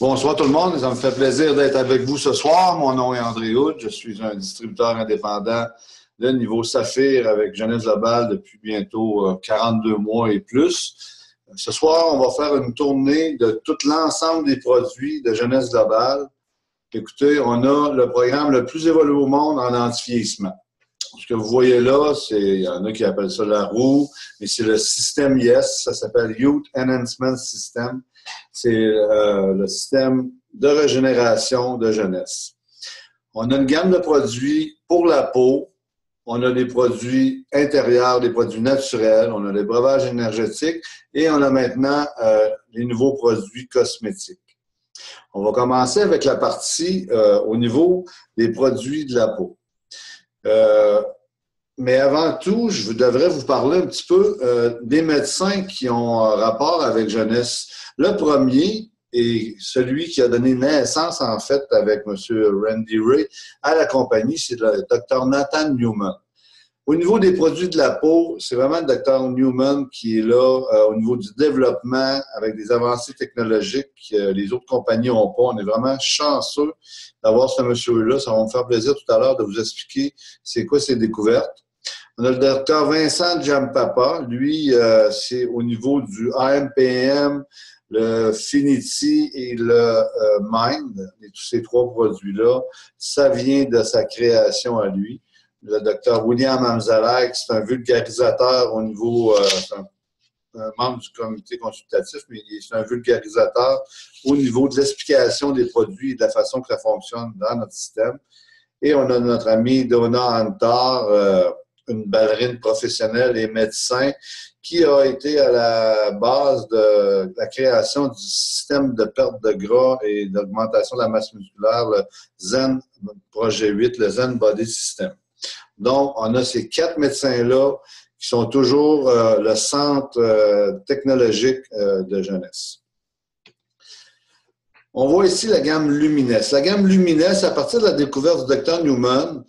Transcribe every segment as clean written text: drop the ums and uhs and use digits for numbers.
Bonsoir tout le monde, ça me fait plaisir d'être avec vous ce soir. Mon nom est André Hood, je suis un distributeur indépendant de niveau Saphir avec Jeunesse Globale depuis bientôt 42 mois et plus. Ce soir, on va faire une tournée de tout l'ensemble des produits de Jeunesse Globale. Écoutez, on a le programme le plus évolué au monde en anti-vieillissement. Ce que vous voyez là, il y en a qui appellent ça la roue, mais c'est le système YES, ça s'appelle Youth Enhancement System. C'est le système de régénération de jeunesse. On a une gamme de produits pour la peau. On a des produits intérieurs, des produits naturels. On a des breuvages énergétiques et on a maintenant les nouveaux produits cosmétiques. On va commencer avec la partie au niveau des produits de la peau. Mais avant tout, je devrais vous parler un petit peu des médecins qui ont rapport avec jeunesse. Le premier est celui qui a donné naissance, en fait, avec M. Randy Ray à la compagnie, c'est le Dr. Nathan Newman. Au niveau des produits de la peau, c'est vraiment le Dr. Newman qui est là au niveau du développement avec des avancées technologiques que les autres compagnies n'ont pas. On est vraiment chanceux d'avoir ce monsieur-là. Ça va me faire plaisir tout à l'heure de vous expliquer c'est quoi ces découvertes. On a le Dr. Vincent Giampapa. Lui, c'est au niveau du AMPM, le Finity et le Mind. Et tous ces trois produits-là, ça vient de sa création à lui. Le Dr. William Amzalek, c'est un vulgarisateur au niveau, un membre du comité consultatif, mais c'est un vulgarisateur au niveau de l'explication des produits et de la façon que ça fonctionne dans notre système. Et on a notre ami Donna Antar, une ballerine professionnelle et médecin qui a été à la base de la création du système de perte de gras et d'augmentation de la masse musculaire, le Zen Projet 8, le Zen Body System. Donc, on a ces 4 médecins-là qui sont toujours le centre technologique de jeunesse. On voit ici la gamme Lumines. La gamme Lumines, à partir de la découverte du Dr. Newman,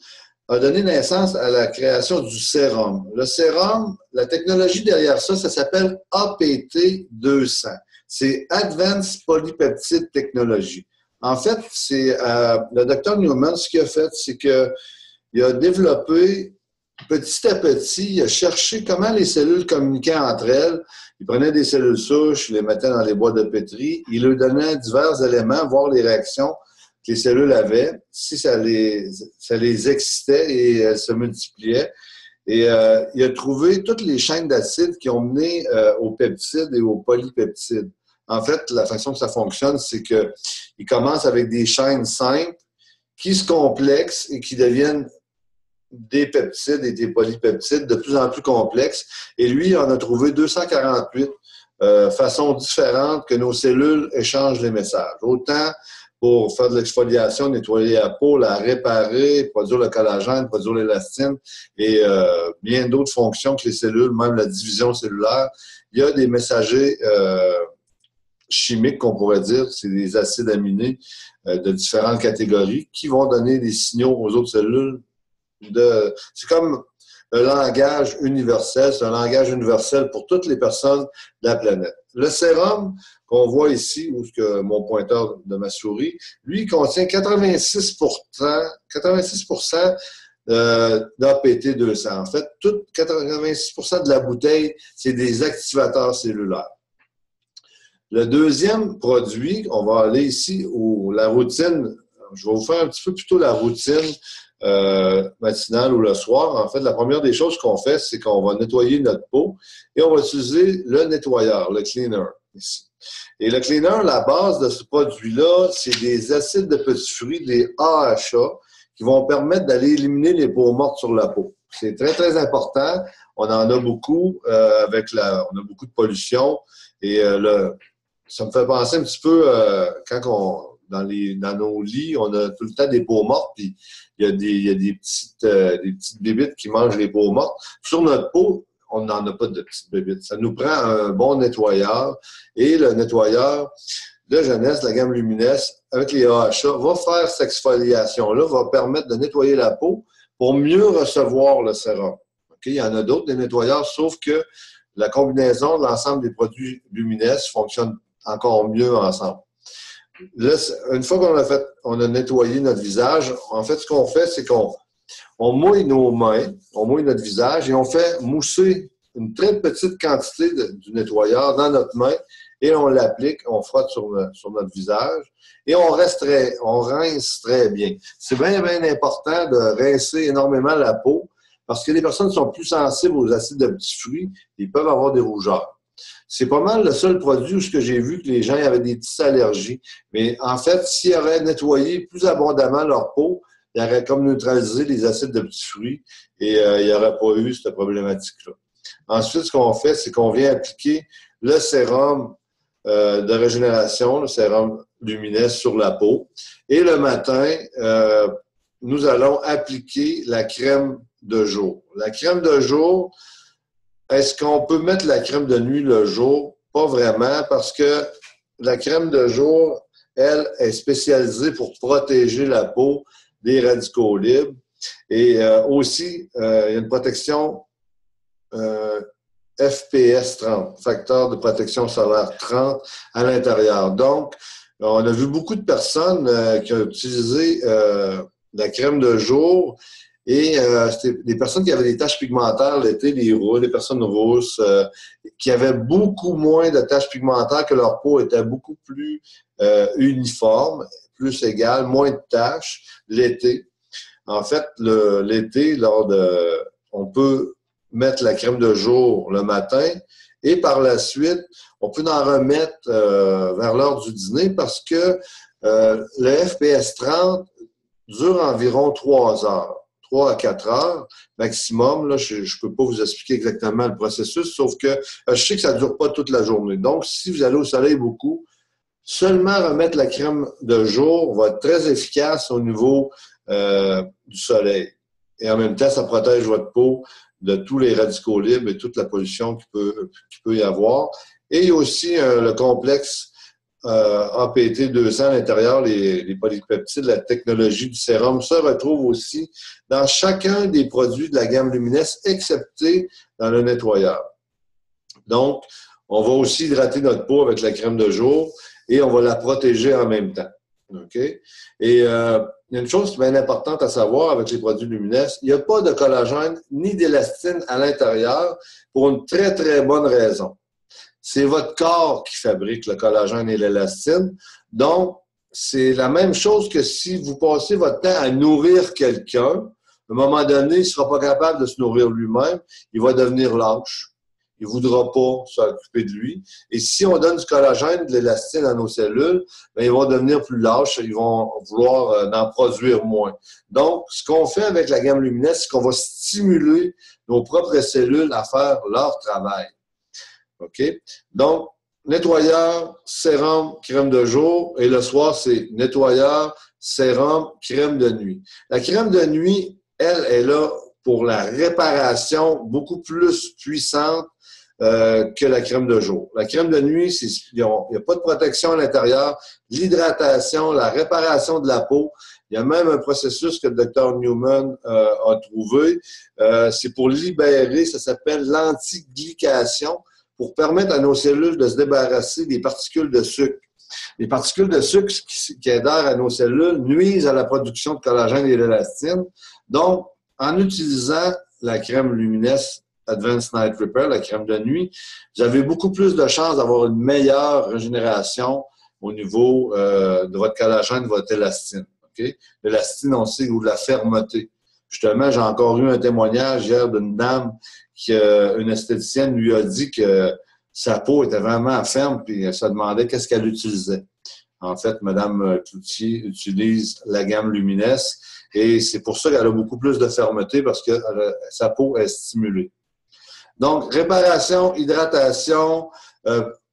a donné naissance à la création du sérum. Le sérum, la technologie derrière ça, ça s'appelle APT-200. C'est Advanced Polypeptide Technology. En fait, c'est le Dr. Newman, ce qu'il a fait, c'est qu'il a développé petit à petit, il a cherché comment les cellules communiquaient entre elles. Il prenait des cellules souches, il les mettait dans les boîtes de pétri, il leur donnait divers éléments, voir les réactions que les cellules avaient, si ça les excitait et elles se multipliaient. Et il a trouvé toutes les chaînes d'acides qui ont mené aux peptides et aux polypeptides. En fait, la façon que ça fonctionne, c'est qu'il commence avec des chaînes simples qui se complexent et qui deviennent des peptides et des polypeptides de plus en plus complexes. Et lui, il en a trouvé 248 façons différentes que nos cellules échangent les messages. Autant pour faire de l'exfoliation, nettoyer la peau, la réparer, produire le collagène, produire l'élastine et bien d'autres fonctions que les cellules, même la division cellulaire. Il y a des messagers chimiques, qu'on pourrait dire, c'est des acides aminés de différentes catégories qui vont donner des signaux aux autres cellules. C'est comme un langage universel, c'est un langage universel pour toutes les personnes de la planète. Le sérum qu'on voit ici, où que mon pointeur de ma souris, lui, contient 86% d'APT-200. En fait, 86% de la bouteille, c'est des activateurs cellulaires. Le deuxième produit, on va aller ici, la routine, je vais vous faire un petit peu plutôt la routine matinale ou le soir. En fait, la première des choses qu'on fait, c'est qu'on va nettoyer notre peau et on va utiliser le nettoyeur, le cleaner, ici. Et le cleaner, la base de ce produit-là, c'est des acides de petits fruits, des AHA, qui vont permettre d'aller éliminer les peaux mortes sur la peau. C'est très, très important. On en a beaucoup on a beaucoup de pollution et ça me fait penser un petit peu quand dans nos lits, on a tout le temps des peaux mortes, puis il y a des petites bébites qui mangent les peaux mortes. Sur notre peau, on n'en a pas de petites bébites. Ça nous prend un bon nettoyeur. Et le nettoyeur de jeunesse, la gamme Lumines, avec les AHA, va faire cette exfoliation-là, va permettre de nettoyer la peau pour mieux recevoir le sérum. Okay? Il y en a d'autres, des nettoyeurs, sauf que la combinaison de l'ensemble des produits Lumines fonctionne encore mieux ensemble. Là, une fois on a nettoyé notre visage, en fait, ce qu'on fait, c'est qu'on mouille nos mains, on mouille notre visage et on fait mousser une très petite quantité du nettoyeur dans notre main et on l'applique, on frotte sur notre visage et on rince très bien. C'est bien, bien important de rincer énormément la peau parce que les personnes qui sont plus sensibles aux acides de petits fruits, ils peuvent avoir des rougeurs. C'est pas mal le seul produit où j'ai vu que les gens avaient des petites allergies. Mais en fait, s'ils auraient nettoyé plus abondamment leur peau, ils auraient comme neutralisé les acides de petits fruits et il n'y aurait pas eu cette problématique-là. Ensuite, ce qu'on fait, c'est qu'on vient appliquer le sérum de régénération, le sérum Lumines sur la peau. Et le matin, nous allons appliquer la crème de jour. La crème de jour, est-ce qu'on peut mettre la crème de nuit le jour? Pas vraiment, parce que la crème de jour, elle, est spécialisée pour protéger la peau des radicaux libres. Et aussi, il y a une protection FPS 30, facteur de protection solaire 30 à l'intérieur. Donc, on a vu beaucoup de personnes qui ont utilisé la crème de jour et c'était des personnes qui avaient des taches pigmentaires l'été, les personnes rousses, qui avaient beaucoup moins de taches pigmentaires, que leur peau était beaucoup plus uniforme, plus égale, moins de taches l'été. En fait, l'été, on peut mettre la crème de jour le matin et par la suite, on peut en remettre vers l'heure du dîner parce que le FPS 30 dure environ 3 heures. 3 à 4 heures maximum. Là, je ne peux pas vous expliquer exactement le processus, sauf que je sais que ça ne dure pas toute la journée. Donc, si vous allez au soleil beaucoup, seulement remettre la crème de jour va être très efficace au niveau du soleil. Et en même temps, ça protège votre peau de tous les radicaux libres et toute la pollution qu'il peut y avoir. Et il y a aussi le complexe APT 200 à l'intérieur, les polypeptides, la technologie du sérum, se retrouve aussi dans chacun des produits de la gamme Lumines, excepté dans le nettoyeur. Donc, on va aussi hydrater notre peau avec la crème de jour et on va la protéger en même temps. OK? Et il y a une chose qui est bien importante à savoir avec les produits Lumines, il n'y a pas de collagène ni d'élastine à l'intérieur pour une très, très bonne raison. C'est votre corps qui fabrique le collagène et l'élastine. Donc, c'est la même chose que si vous passez votre temps à nourrir quelqu'un, à un moment donné, il ne sera pas capable de se nourrir lui-même, il va devenir lâche. Il ne voudra pas s'occuper de lui. Et si on donne du collagène, de l'élastine à nos cellules, bien, ils vont devenir plus lâches, ils vont vouloir en produire moins. Donc, ce qu'on fait avec la gamme Lumines, c'est qu'on va stimuler nos propres cellules à faire leur travail. OK? Donc, nettoyeur, sérum, crème de jour. Et le soir, c'est nettoyeur, sérum, crème de nuit. La crème de nuit, elle est là pour la réparation beaucoup plus puissante que la crème de jour. La crème de nuit, il n'y a pas de protection à l'intérieur, l'hydratation, la réparation de la peau. Il y a même un processus que le Dr Newman a trouvé. C'est pour libérer, ça s'appelle l'antiglycation, pour permettre à nos cellules de se débarrasser des particules de sucre. Les particules de sucre qui adhèrent à nos cellules nuisent à la production de collagène et d'élastine. Donc, en utilisant la crème Lumines Advanced Night Repair, la crème de nuit, vous avez beaucoup plus de chances d'avoir une meilleure régénération au niveau de votre collagène, de votre élastine. Okay? L'élastine, on sait, ou de la fermeté. Justement, j'ai encore eu un témoignage hier d'une dame une esthéticienne lui a dit que sa peau était vraiment ferme, puis elle se demandait qu'est-ce qu'elle utilisait. En fait, Mme Cloutier utilise la gamme Lumines et c'est pour ça qu'elle a beaucoup plus de fermeté parce que sa peau est stimulée. Donc, réparation, hydratation,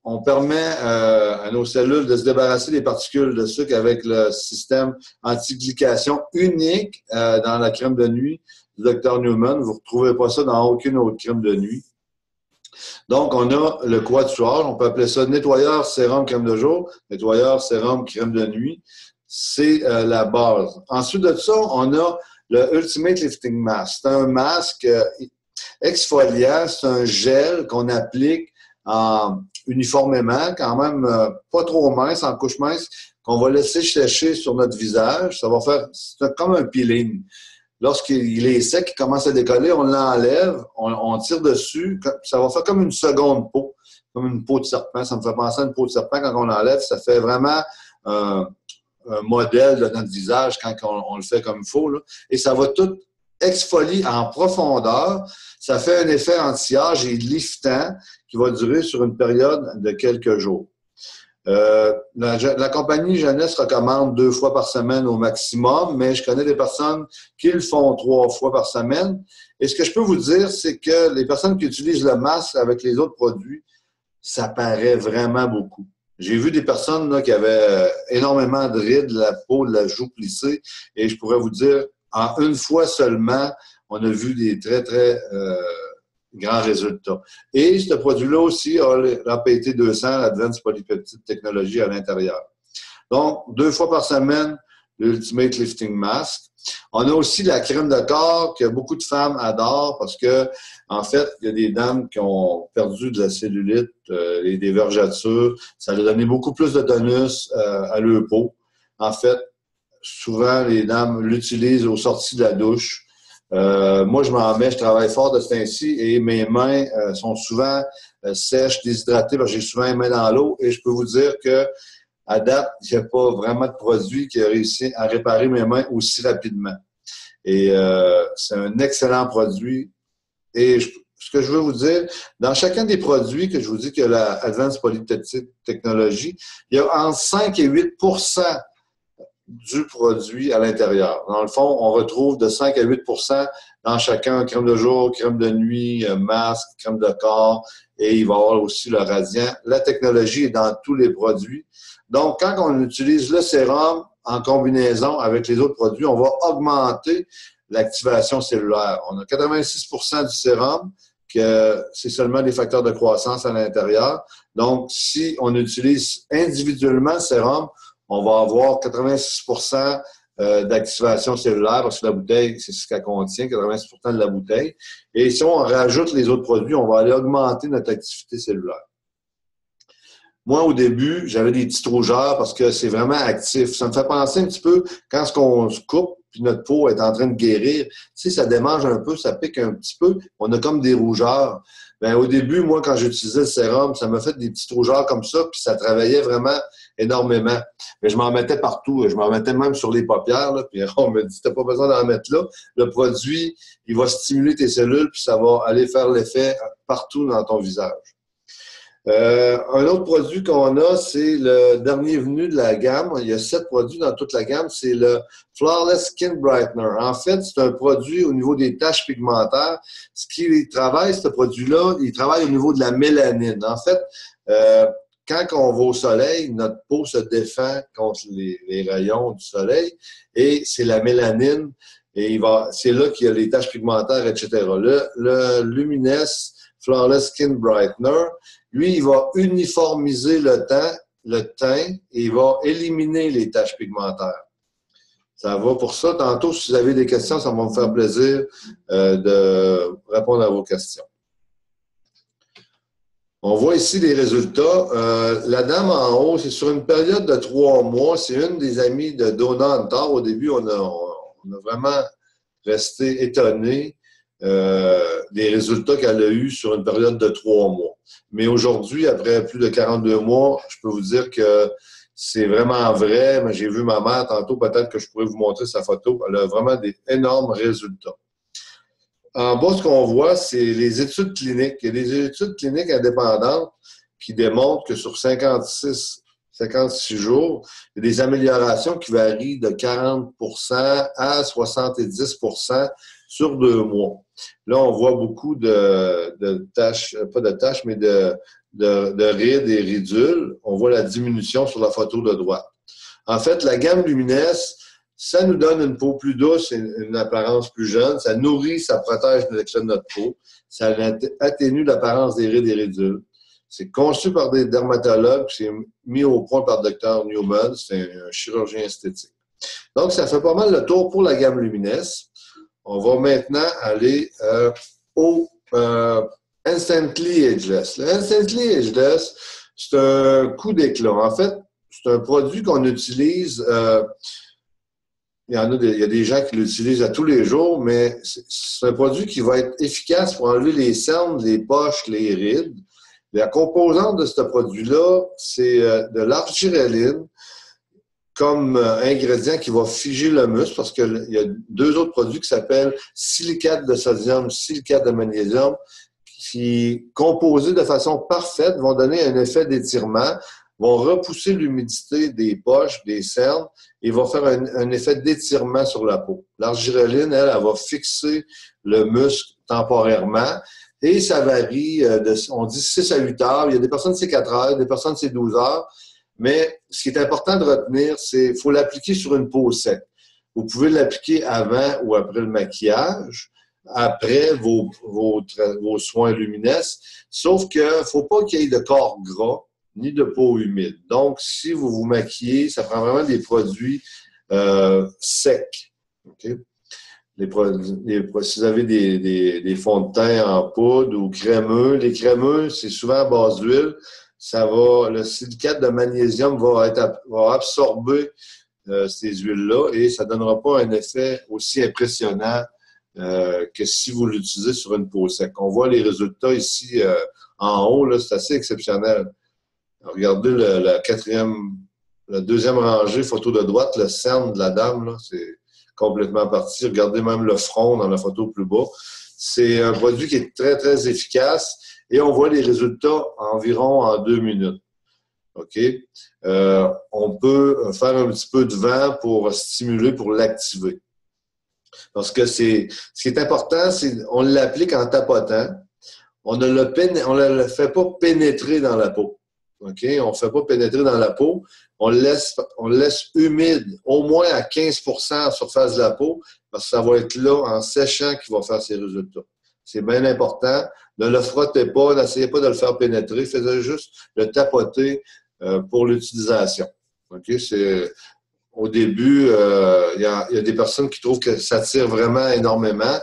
on permet à nos cellules de se débarrasser des particules de sucre avec le système antiglycation unique dans la crème de nuit du Dr Newman. Vous ne retrouvez pas ça dans aucune autre crème de nuit. Donc, on a le quatuor. On peut appeler ça nettoyeur, sérum, crème de jour. Nettoyeur, sérum, crème de nuit. C'est la base. Ensuite de ça, on a le Ultimate Lifting Mask. C'est un masque exfoliant. C'est un gel qu'on applique uniformément, quand même pas trop mince, en couche mince, qu'on va laisser sécher sur notre visage. Ça va faire comme un peeling. Lorsqu'il est sec, il commence à décoller, on l'enlève, on tire dessus. Ça va faire comme une seconde peau, comme une peau de serpent. Ça me fait penser à une peau de serpent quand on l'enlève. Ça fait vraiment un modèle de notre visage quand on le fait comme il faut, là. Et ça va tout exfolie en profondeur. Ça fait un effet anti-âge et liftant qui va durer sur une période de quelques jours. La compagnie Jeunesse recommande 2 fois par semaine au maximum, mais je connais des personnes qui le font 3 fois par semaine. Et ce que je peux vous dire, c'est que les personnes qui utilisent le masque avec les autres produits, ça paraît vraiment beaucoup. J'ai vu des personnes là, qui avaient énormément de rides, la peau, de la joue plissée, et je pourrais vous dire, en une fois seulement, on a vu des très, très grands résultats. Et ce produit-là aussi a l'APT 200, l'Advanced Polypeptide Technology à l'intérieur. Donc, 2 fois par semaine, l'Ultimate Lifting Mask. On a aussi la crème de corps que beaucoup de femmes adorent parce que, en fait, il y a des dames qui ont perdu de la cellulite et des vergetures. Ça leur a donné beaucoup plus de tonus à leur peau. En fait, souvent, les dames l'utilisent aux sorties de la douche. Moi, je m'en mets, je travaille fort de ce temps-ci et mes mains sont souvent sèches, déshydratées parce que j'ai souvent les mains dans l'eau et je peux vous dire que à date, il n'y a pas vraiment de produit qui a réussi à réparer mes mains aussi rapidement. Et c'est un excellent produit. Et ce que je veux vous dire, dans chacun des produits que je vous dis que la Advanced Polypeptide Technology, il y a entre 5 et 8 du produit à l'intérieur. Dans le fond, on retrouve de 5 à 8 dans chacun, crème de jour, crème de nuit, masque, crème de corps, et il va y avoir aussi le radiant. La technologie est dans tous les produits. Donc, quand on utilise le sérum en combinaison avec les autres produits, on va augmenter l'activation cellulaire. On a 86 du sérum, que c'est seulement des facteurs de croissance à l'intérieur. Donc, si on utilise individuellement le sérum, on va avoir 86 d'activation cellulaire parce que la bouteille, c'est ce qu'elle contient, 86 de la bouteille. Et si on rajoute les autres produits, on va aller augmenter notre activité cellulaire. Moi, au début, j'avais des petites rougeurs parce que c'est vraiment actif. Ça me fait penser un petit peu quand on se coupe puis notre peau est en train de guérir. Tu sais, ça démange un peu, ça pique un petit peu. On a comme des rougeurs. Bien, au début, moi, quand j'utilisais le sérum, ça m'a fait des petites rougeurs comme ça, puis ça travaillait vraiment énormément. Mais je m'en mettais partout. Je m'en mettais même sur les paupières, là, puis on me dit, t'as pas besoin d'en mettre là. Le produit, il va stimuler tes cellules, puis ça va aller faire l'effet partout dans ton visage. Un autre produit qu'on a, c'est le dernier venu de la gamme. Il y a 7 produits dans toute la gamme. C'est le Flawless Skin Brightener. En fait, c'est un produit au niveau des taches pigmentaires. Ce qu'il travaille, ce produit-là, il travaille au niveau de la mélanine. En fait, quand on va au soleil, notre peau se défend contre les rayons du soleil et c'est la mélanine. Et c'est là qu'il y a les taches pigmentaires, etc. Le Lumines Flawless Skin Brightener, lui, il va uniformiser le teint et il va éliminer les taches pigmentaires. Ça va pour ça. Tantôt, si vous avez des questions, ça va me faire plaisir de répondre à vos questions. On voit ici les résultats. La dame en haut, c'est sur une période de 3 mois. C'est une des amies de Donna Hunter. Au début, on a vraiment resté étonnés des résultats qu'elle a eus sur une période de 3 mois. Mais aujourd'hui, après plus de 42 mois, je peux vous dire que c'est vraiment vrai. J'ai vu ma mère tantôt, peut-être que je pourrais vous montrer sa photo. Elle a vraiment des énormes résultats. En bas, ce qu'on voit, c'est les études cliniques. Il y a des études cliniques indépendantes qui démontrent que sur 56 jours, il y a des améliorations qui varient de 40 à 70 sur 2 mois. Là, on voit beaucoup de taches, pas de taches, mais de rides et ridules. On voit la diminution sur la photo de droite. En fait, la gamme Lumines, ça nous donne une peau plus douce et une apparence plus jeune. Ça nourrit, ça protège l'excès de notre peau. Ça atténue l'apparence des rides et ridules. C'est conçu par des dermatologues, c'est mis au point par le Dr Newman, c'est un chirurgien esthétique. Donc, ça fait pas mal le tour pour la gamme Lumines. On va maintenant aller au Instantly Ageless. Le Instantly Ageless, c'est un coup d'éclat. En fait, c'est un produit qu'on utilise, il y a des gens qui l'utilisent à tous les jours, mais c'est un produit qui va être efficace pour enlever les cernes, les poches, les rides. La composante de ce produit-là, c'est de l'argireline comme ingrédient qui va figer le muscle, parce qu'il y a deux autres produits qui s'appellent silicate de sodium, silicate de magnésium, qui, composés de façon parfaite, vont donner un effet d'étirement, vont repousser l'humidité des poches, des cernes, et vont faire un effet d'étirement sur la peau. L'argireline, elle va fixer le muscle temporairement, et ça varie, on dit 6 à 8 heures. Il y a des personnes, c'est 4 heures, des personnes, c'est 12 heures. Mais ce qui est important de retenir, c'est qu'il faut l'appliquer sur une peau sec. Vous pouvez l'appliquer avant ou après le maquillage, après vos soins luminescents, sauf qu'il ne faut pas qu'il y ait de corps gras ni de peau humide. Donc, si vous vous maquillez, ça prend vraiment des produits secs. Okay? Si vous avez des fonds de teint en poudre ou crémeux, les crémeux, c'est souvent à base d'huile. Le silicate de magnésium va absorber ces huiles-là et ça ne donnera pas un effet aussi impressionnant que si vous l'utilisez sur une peau sec. On voit les résultats ici en haut, là, c'est assez exceptionnel. Regardez la deuxième rangée, photo de droite, le cerne de la dame, là, c'est complètement parti. Regardez même le front dans la photo plus bas. C'est un produit qui est très, très efficace et on voit les résultats environ en 2 minutes. OK? On peut faire un petit peu de vent pour stimuler, pour l'activer. Parce que ce qui est important, c'est qu'on l'applique en tapotant. On ne le fait pas pénétrer dans la peau. OK? On ne fait pas pénétrer dans la peau. On le laisse humide, au moins à 15% en surface de la peau, parce que ça va être là, en séchant, qu'il va faire ses résultats. C'est bien important. Ne le frottez pas, n'essayez pas de le faire pénétrer. Faites juste le tapoter pour l'utilisation. OK? Au début, il y a des personnes qui trouvent que ça tire vraiment énormément.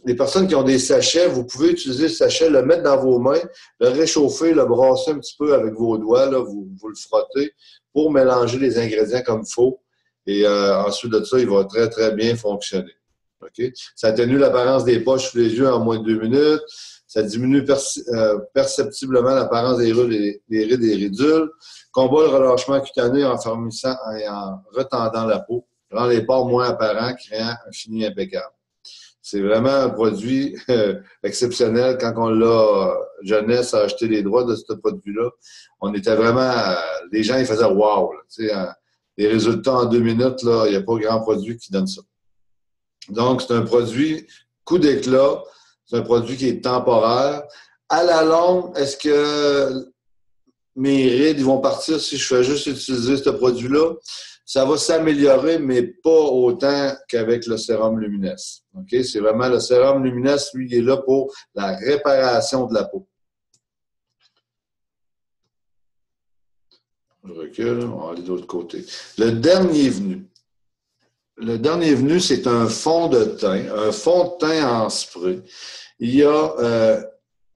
Les personnes qui ont des sachets, vous pouvez utiliser le sachet, le mettre dans vos mains, le réchauffer, le brasser un petit peu avec vos doigts, là, vous le frottez pour mélanger les ingrédients comme il faut. Et ensuite de ça, il va très, très bien fonctionner. Okay? Ça atténue l'apparence des poches sous les yeux en moins de 2 minutes. Ça diminue perceptiblement l'apparence des rides et des ridules. Combat le relâchement cutané en fermissant et en retendant la peau. Rend les pores moins apparents, créant un fini impeccable. C'est vraiment un produit exceptionnel. Quand on l'a, Jeunesse a acheté les droits de ce produit-là, on était vraiment, les gens, ils faisaient « wow ». Les résultats en 2 minutes, là, il n'y a pas grand produit qui donne ça. Donc, c'est un produit coup d'éclat, c'est un produit qui est temporaire. À la longue, est-ce que mes rides vont partir si je fais juste utiliser ce produit-là? Ça va s'améliorer, mais pas autant qu'avec le sérum Luminesse. Okay? C'est vraiment le sérum Luminesse, lui, il est là pour la réparation de la peau. Je recule, on va aller de l'autre côté. Le dernier venu. Le dernier venu, c'est un fond de teint en spray. Il y a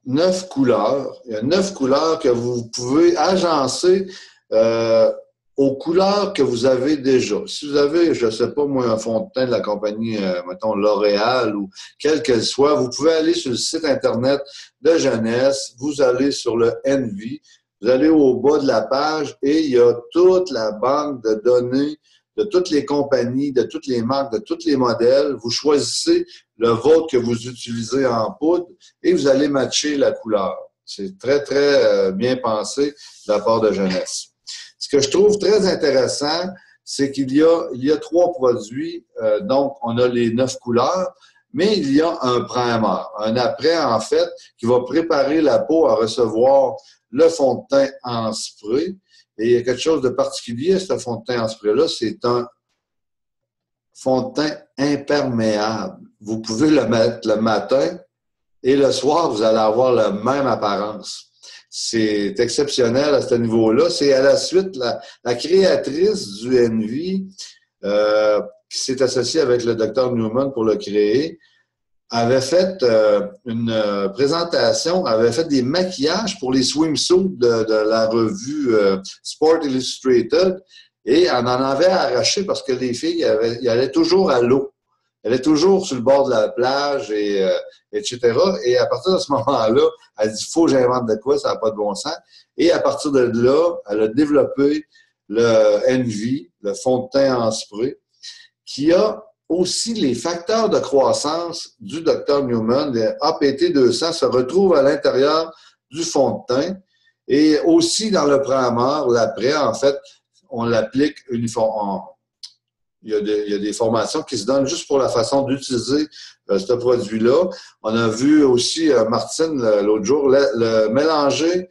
9 couleurs. Il y a 9 couleurs que vous pouvez agencer aux couleurs que vous avez déjà. Si vous avez, je ne sais pas moi, un fond de teint de la compagnie, mettons L'Oréal ou quelle qu'elle soit, vous pouvez aller sur le site Internet de Jeunesse, vous allez sur le Envy, vous allez au bas de la page et il y a toute la banque de données de toutes les compagnies, de toutes les marques, de tous les modèles. Vous choisissez le vôtre que vous utilisez en poudre et vous allez matcher la couleur. C'est très, très bien pensé de la part de Jeunesse. Ce que je trouve très intéressant, c'est qu'il y a 3 produits. Donc, on a les 9 couleurs, mais il y a un primer, un après, en fait, qui va préparer la peau à recevoir le fond de teint en spray. Et il y a quelque chose de particulier à ce fond de teint en spray-là, c'est un fond de teint imperméable. Vous pouvez le mettre le matin et le soir, vous allez avoir la même apparence. C'est exceptionnel à ce niveau-là. C'est à la suite la créatrice du Envy qui s'est associée avec le Dr Newman pour le créer. avait fait une présentation, avait fait des maquillages pour les swimsuits de la revue Sport Illustrated et elle en avait arraché parce que les filles ils allaient toujours à l'eau. Elle est toujours sur le bord de la plage, etc. Et à partir de ce moment-là, elle dit, il faut que j'invente de quoi, ça n'a pas de bon sens. Et à partir de là, elle a développé le Envy, le fond de teint en spray, qui a aussi les facteurs de croissance du Dr Newman. Les APT200 se retrouvent à l'intérieur du fond de teint. Et aussi dans le primer, l'après, en fait, on l'applique uniformément. Il y a des formations qui se donnent juste pour la façon d'utiliser ce produit-là. On a vu aussi Martine l'autre jour le mélanger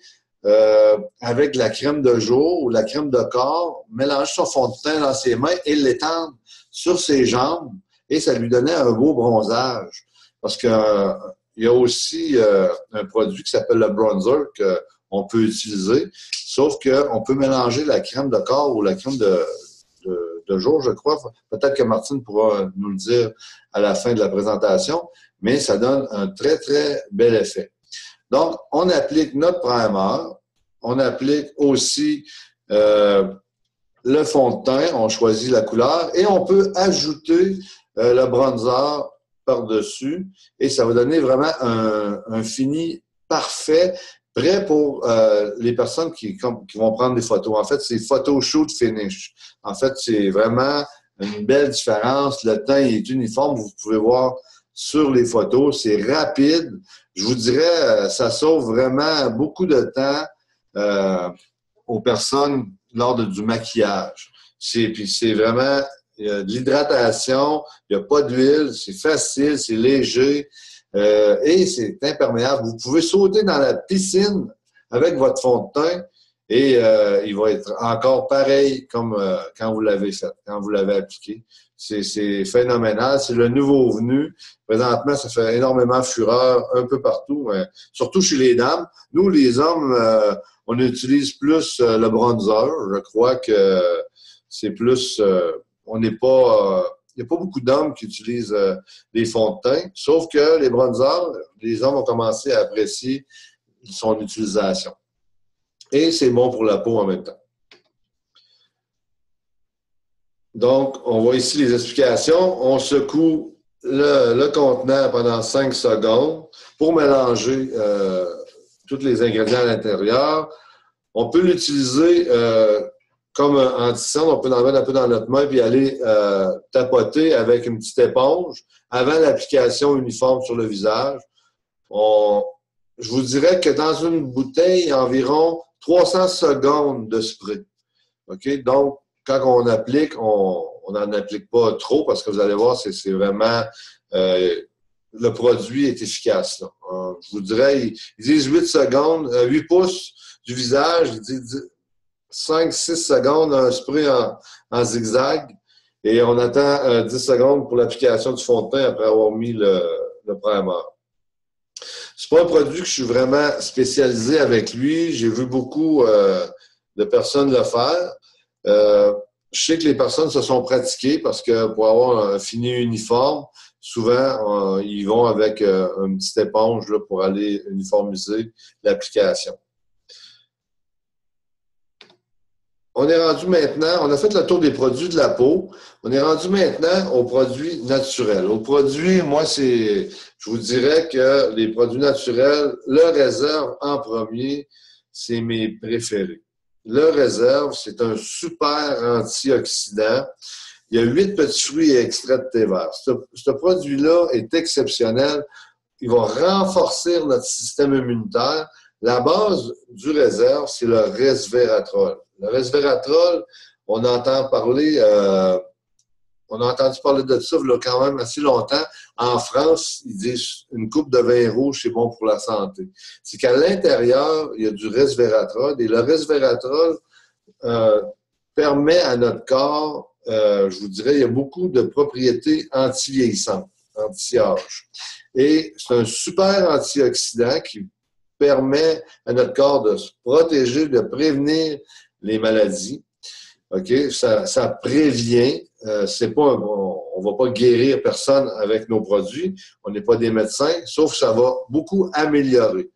avec la crème de jour ou la crème de corps, mélanger son fond de teint dans ses mains et l'étendre sur ses jambes et ça lui donnait un beau bronzage. Parce que il y a aussi un produit qui s'appelle le bronzer qu'on peut utiliser, sauf qu'on peut mélanger la crème de corps ou la crème de jour, je crois. Peut-être que Martine pourra nous le dire à la fin de la présentation, mais ça donne un très, très bel effet. Donc, on applique notre primer, on applique aussi le fond de teint, on choisit la couleur et on peut ajouter le bronzer par-dessus et ça va donner vraiment un fini parfait, prêt pour les personnes qui vont prendre des photos. En fait, c'est photo shoot finish. En fait, c'est vraiment une belle différence. Le teint est uniforme, vous pouvez voir sur les photos. C'est rapide. Je vous dirais, ça sauve vraiment beaucoup de temps aux personnes lors du maquillage. Puis c'est vraiment de l'hydratation, il n'y a pas d'huile, c'est facile, c'est léger et c'est imperméable. Vous pouvez sauter dans la piscine avec votre fond de teint et il va être encore pareil comme quand vous l'avez fait, quand vous l'avez appliqué. C'est phénoménal. C'est le nouveau venu. Présentement, ça fait énormément fureur un peu partout, surtout chez les dames. Nous, les hommes, on utilise plus le bronzer. Je crois que c'est plus... on n'est pas... il n'y a pas beaucoup d'hommes qui utilisent des fonds de teint, sauf que les bronzers, les hommes ont commencé à apprécier son utilisation. Et c'est bon pour la peau en même temps. Donc, on voit ici les explications. On secoue le contenant pendant 5 secondes pour mélanger tous les ingrédients à l'intérieur. On peut l'utiliser comme un anti-cerne. On peut en mettre un peu dans notre main puis aller tapoter avec une petite éponge avant l'application uniforme sur le visage. Je vous dirais que dans une bouteille, il y a environ 300 secondes de spray. OK? Donc, quand on applique, on n'en applique pas trop parce que vous allez voir, c'est vraiment... le produit est efficace. Là. Je vous dirais, ils disent 8 secondes, 8 pouces du visage, ils disent 5-6 secondes, un spray en zigzag, et on attend 10 secondes pour l'application du fond de teint après avoir mis le primer. C'est pas un produit que je suis vraiment spécialisé avec lui. J'ai vu beaucoup de personnes le faire. Je sais que les personnes se sont pratiquées parce que pour avoir un fini uniforme, souvent, ils vont avec une petite éponge là, pour aller uniformiser l'application. On est rendu maintenant, on a fait le tour des produits de la peau. On est rendu maintenant aux produits naturels. Aux produits, moi, je vous dirais que les produits naturels, le réserve en premier, c'est mes préférés. Le réserve, c'est un super antioxydant. Il y a 8 petits fruits et extraits de thé vert. Ce produit-là est exceptionnel. Il va renforcer notre système immunitaire. La base du réserve, c'est le resveratrol. Le resveratrol, on entend parler, on a entendu parler de ça il y a quand même assez longtemps. En France, ils disent une coupe de vin rouge, c'est bon pour la santé. C'est qu'à l'intérieur, il y a du resveratrol et le resveratrol permet à notre corps, je vous dirais, il y a beaucoup de propriétés anti-vieillissantes, anti-âge. Et c'est un super antioxydant qui permet à notre corps de se protéger, de prévenir les maladies. OK? Ça prévient. C'est pas, on va pas guérir personne avec nos produits. On n'est pas des médecins, sauf que ça va beaucoup améliorer.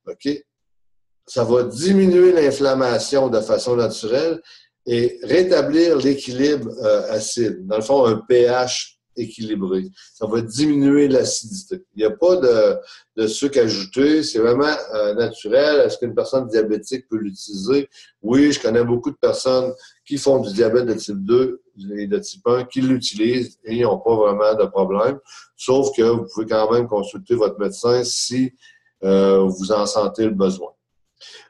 OK? Ça va diminuer l'inflammation de façon naturelle et rétablir l'équilibre acide. Dans le fond, un pH équilibré. Ça va diminuer l'acidité. Il n'y a pas de sucre ajouté. C'est vraiment naturel. Est-ce qu'une personne diabétique peut l'utiliser? Oui, je connais beaucoup de personnes qui font du diabète de type 2 et de type 1 qui l'utilisent et ils n'ont pas vraiment de problème. Sauf que vous pouvez quand même consulter votre médecin si vous en sentez le besoin.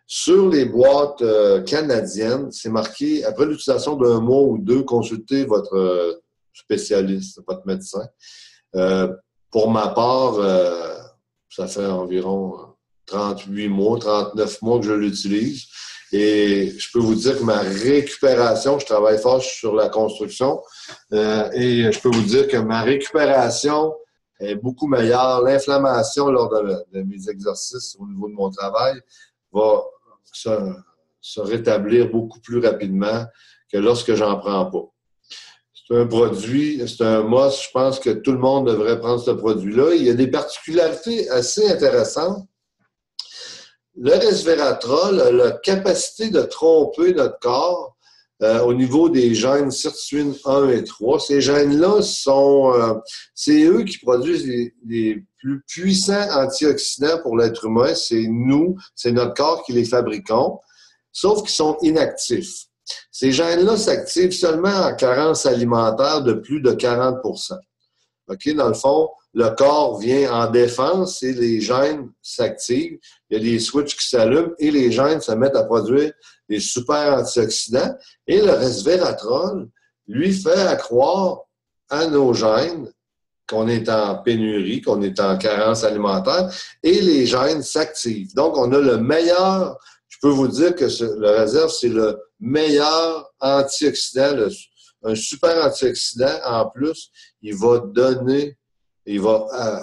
Sur les boîtes canadiennes, c'est marqué, après l'utilisation d'un mois ou deux, consultez votre spécialiste, votre médecin. Pour ma part, ça fait environ 38 mois, 39 mois que je l'utilise. Et je peux vous dire que ma récupération, je travaille fort sur la construction, et je peux vous dire que ma récupération est beaucoup meilleure. L'inflammation lors de mes exercices au niveau de mon travail va se rétablir beaucoup plus rapidement que lorsque j'en prends pas. C'est un produit, c'est un must. Je pense que tout le monde devrait prendre ce produit-là. Il y a des particularités assez intéressantes. Le resveratrol a la capacité de tromper notre corps au niveau des gènes sirtuine 1 et 3. Ces gènes-là c'est eux qui produisent les plus puissants antioxydants pour l'être humain. C'est nous, c'est notre corps qui les fabriquons, sauf qu'ils sont inactifs. Ces gènes-là s'activent seulement en carence alimentaire de plus de 40 %. OK? Dans le fond, le corps vient en défense et les gènes s'activent. Il y a des switches qui s'allument et les gènes se mettent à produire des super antioxydants. Et le resveratrol, lui, fait croire à nos gènes qu'on est en pénurie, qu'on est en carence alimentaire, et les gènes s'activent. Donc, on a le meilleur, je peux vous dire que le réserve, c'est le meilleur antioxydant, un super antioxydant en plus. Il va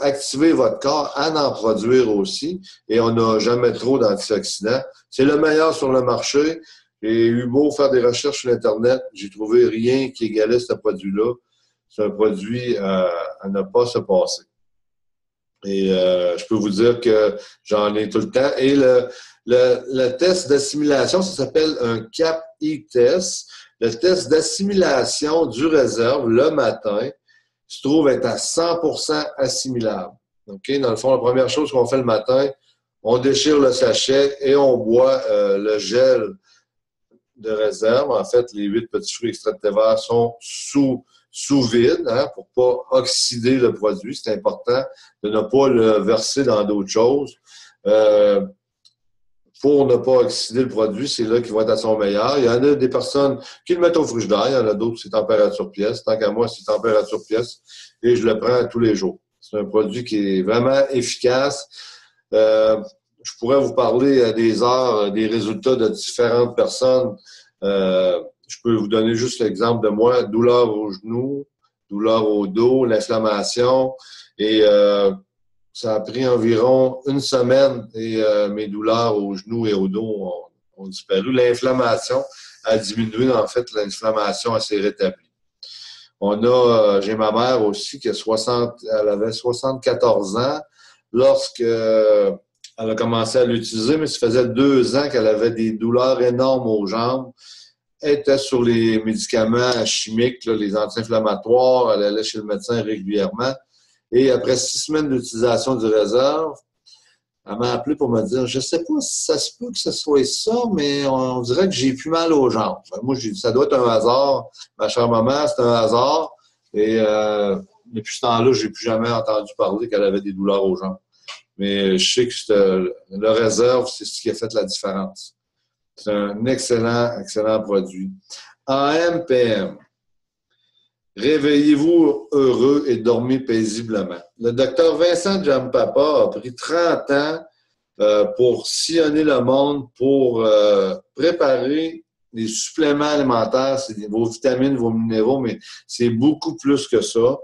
activer votre corps à en produire aussi, et on n'a jamais trop d'antioxydants. C'est le meilleur sur le marché. J'ai eu beau faire des recherches sur Internet, j'ai trouvé rien qui égalait ce produit-là. C'est un produit à ne pas se passer. Et je peux vous dire que j'en ai tout le temps. Et le test d'assimilation, ça s'appelle un CAP-E-test. Le test d'assimilation du réserve le matin se trouve être à 100% assimilable. Okay? Dans le fond, la première chose qu'on fait le matin, on déchire le sachet et on boit le gel de réserve. En fait, les 8 petits fruits extraits de thé vert sont sous vide, pour pas oxyder le produit. C'est important de ne pas le verser dans d'autres choses. Pour ne pas oxyder le produit, c'est là qu'il va être à son meilleur. Il y en a des personnes qui le mettent au frigidaire, il y en a d'autres, c'est température pièce. Tant qu'à moi, c'est température pièce et je le prends tous les jours. C'est un produit qui est vraiment efficace. Je pourrais vous parler à des heures des résultats de différentes personnes. Je peux vous donner juste l'exemple de moi, douleur au genou, douleur au dos, l'inflammation. Et ça a pris environ une semaine et mes douleurs au genou et au dos ont disparu. L'inflammation a diminué. En fait, l'inflammation s'est rétablie. J'ai ma mère aussi qui elle avait 74 ans lorsque elle a commencé à l'utiliser, mais ça faisait 2 ans qu'elle avait des douleurs énormes aux jambes. Elle était sur les médicaments chimiques, là, les anti-inflammatoires. Elle allait chez le médecin régulièrement. Et après 6 semaines d'utilisation du réserve, elle m'a appelé pour me dire, je ne sais pas si ça se peut que ce soit ça, mais on dirait que j'ai plus mal aux jambes. Moi, j'ai dit, ça doit être un hasard. Ma chère maman, c'est un hasard. Et depuis ce temps-là, je n'ai plus jamais entendu parler qu'elle avait des douleurs aux jambes. Mais je sais que le réserve, c'est ce qui a fait la différence. C'est un excellent, excellent produit. En MPM, réveillez-vous heureux et dormez paisiblement. Le docteur Vincent Giampapa a pris 30 ans pour sillonner le monde, pour préparer des suppléments alimentaires, c'est vos vitamines, vos minéraux, mais c'est beaucoup plus que ça.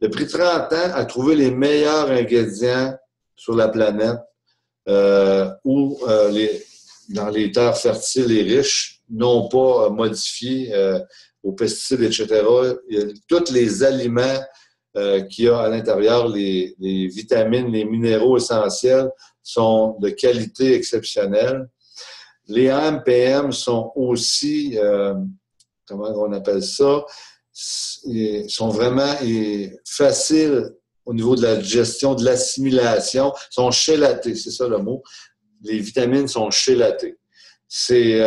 Il a pris 30 ans à trouver les meilleurs ingrédients sur la planète dans les terres fertiles et riches non pas modifiés aux pesticides, etc. Tous les aliments qu'il y a à l'intérieur, les vitamines, les minéraux essentiels sont de qualité exceptionnelle. Les AMPM sont aussi, comment on appelle ça, sont vraiment faciles au niveau de la digestion, de l'assimilation, sont chélatés, c'est ça le mot. Les vitamines sont chélatées. C'est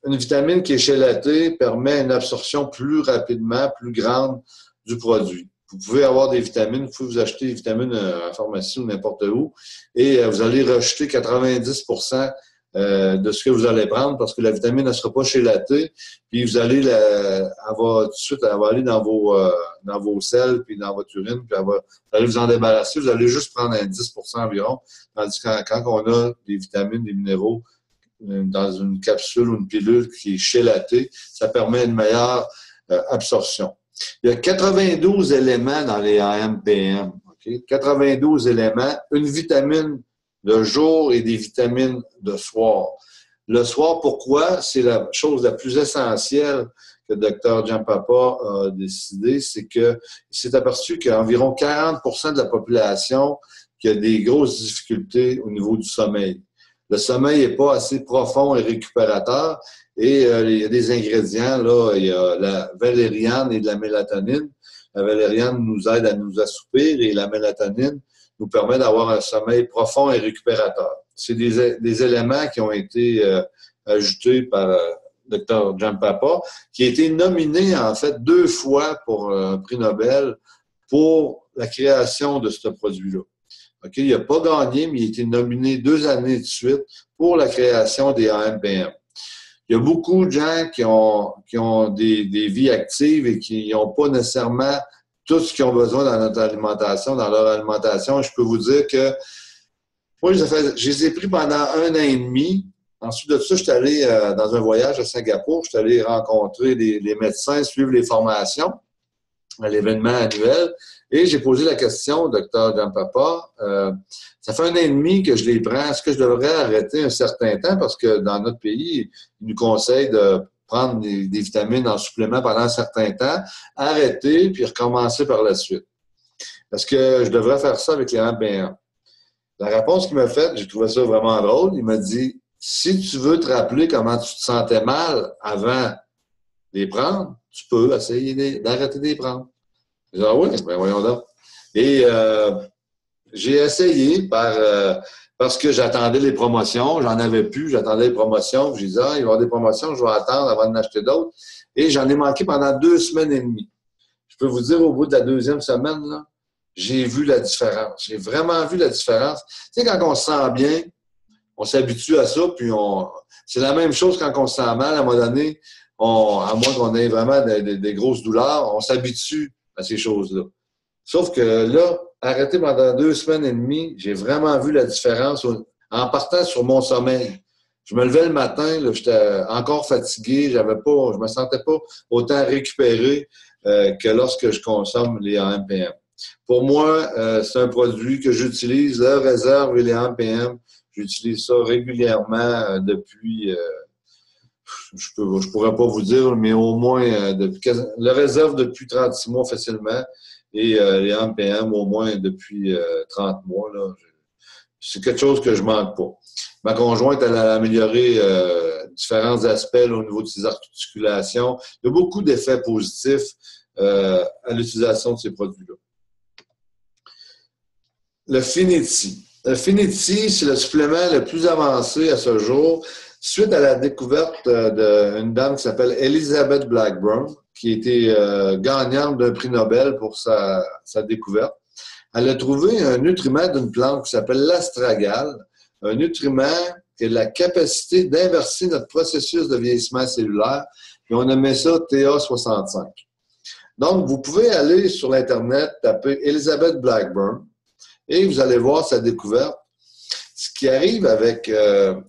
une vitamine qui est chélatée permet une absorption plus rapidement, plus grande du produit. Vous pouvez avoir des vitamines, vous pouvez vous acheter des vitamines en pharmacie ou n'importe où, et vous allez rejeter 90% de ce que vous allez prendre parce que la vitamine ne sera pas chélatée, puis vous allez elle va tout de suite elle va aller dans vos selles, puis dans votre urine, puis vous allez vous en débarrasser, vous allez juste prendre un 10% environ, tandis que quand on a des vitamines, des minéraux dans une capsule ou une pilule qui est chélatée, ça permet une meilleure absorption. Il y a 92 éléments dans les AMPM. Okay? 92 éléments, une vitamine de jour et des vitamines de soir. Le soir, pourquoi? C'est la chose la plus essentielle que le Dr. Giampapa a décidé, c'est qu'il s'est aperçu qu'il y a environ 40% de la population qui a des grosses difficultés au niveau du sommeil. Le sommeil n'est pas assez profond et récupérateur. Et il y a des ingrédients, là, il y a la valériane et de la mélatonine. La valériane nous aide à nous assoupir et la mélatonine nous permet d'avoir un sommeil profond et récupérateur. C'est des éléments qui ont été ajoutés par Dr. Giampapa, qui a été nominé, en fait, 2 fois pour un prix Nobel pour la création de ce produit-là. Okay? Il n'a pas gagné, mais il a été nominé 2 années de suite pour la création des AMPM. Il y a beaucoup de gens qui ont des vies actives et qui n'ont pas nécessairement tout ce qu'ils ont besoin dans notre alimentation, dans leur alimentation. Je peux vous dire que moi, je les ai pris pendant 1 an et demi. Ensuite de ça, je suis allé dans un voyage à Singapour. Je suis allé rencontrer les médecins, suivre les formations à l'événement annuel. Et j'ai posé la question au Dr. Giampapa. Ça fait 1 an et demi que je les prends. Est-ce que je devrais arrêter un certain temps? Parce que dans notre pays, ils nous conseillent de prendre des vitamines en supplément pendant un certain temps, arrêter, puis recommencer par la suite. Est-ce que je devrais faire ça avec les AMPM? La réponse qu'il m'a faite, j'ai trouvé ça vraiment drôle. Il m'a dit, si tu veux te rappeler comment tu te sentais mal avant de les prendre, tu peux essayer d'arrêter de les prendre. J'ai dit, ah oui, ben voyons donc. Et j'ai essayé parce que j'attendais les promotions, j'en avais plus, j'attendais les promotions, j'ai dit, il va y avoir des promotions, je vais attendre avant d'en acheter d'autres. Et j'en ai manqué pendant 2 semaines et demie. Je peux vous dire, au bout de la 2e semaine, là, j'ai vu la différence. J'ai vraiment vu la différence. Tu sais, quand on se sent bien, on s'habitue à ça, puis c'est la même chose quand on se sent mal, à un moment donné, à moins qu'on ait vraiment des grosses douleurs, on s'habitue à ces choses-là. Sauf que là, arrêté pendant 2 semaines et demie, j'ai vraiment vu la différence en partant sur mon sommeil. Je me levais le matin, j'étais encore fatigué, je me sentais pas autant récupéré que lorsque je consomme les AMPM. Pour moi, c'est un produit que j'utilise, la réserve et les AMPM. J'utilise ça régulièrement depuis, je pourrais pas vous dire, mais au moins, la réserve depuis 36 mois facilement et les AMPM au moins depuis 30 mois. Là. C'est quelque chose que je manque pas. Ma conjointe, elle a amélioré différents aspects là, au niveau de ses articulations. Il y a beaucoup d'effets positifs à l'utilisation de ces produits-là. Le Finiti. Le Finiti, c'est le supplément le plus avancé à ce jour, suite à la découverte d'une dame qui s'appelle Elizabeth Blackburn, qui a été gagnante d'un prix Nobel pour sa découverte. Elle a trouvé un nutriment d'une plante qui s'appelle l'astragale, un nutriment qui a la capacité d'inverser notre processus de vieillissement cellulaire, et on nommait ça TA65. Donc, vous pouvez aller sur l'Internet, taper Elizabeth Blackburn, et vous allez voir sa découverte. Ce qui arrive avec...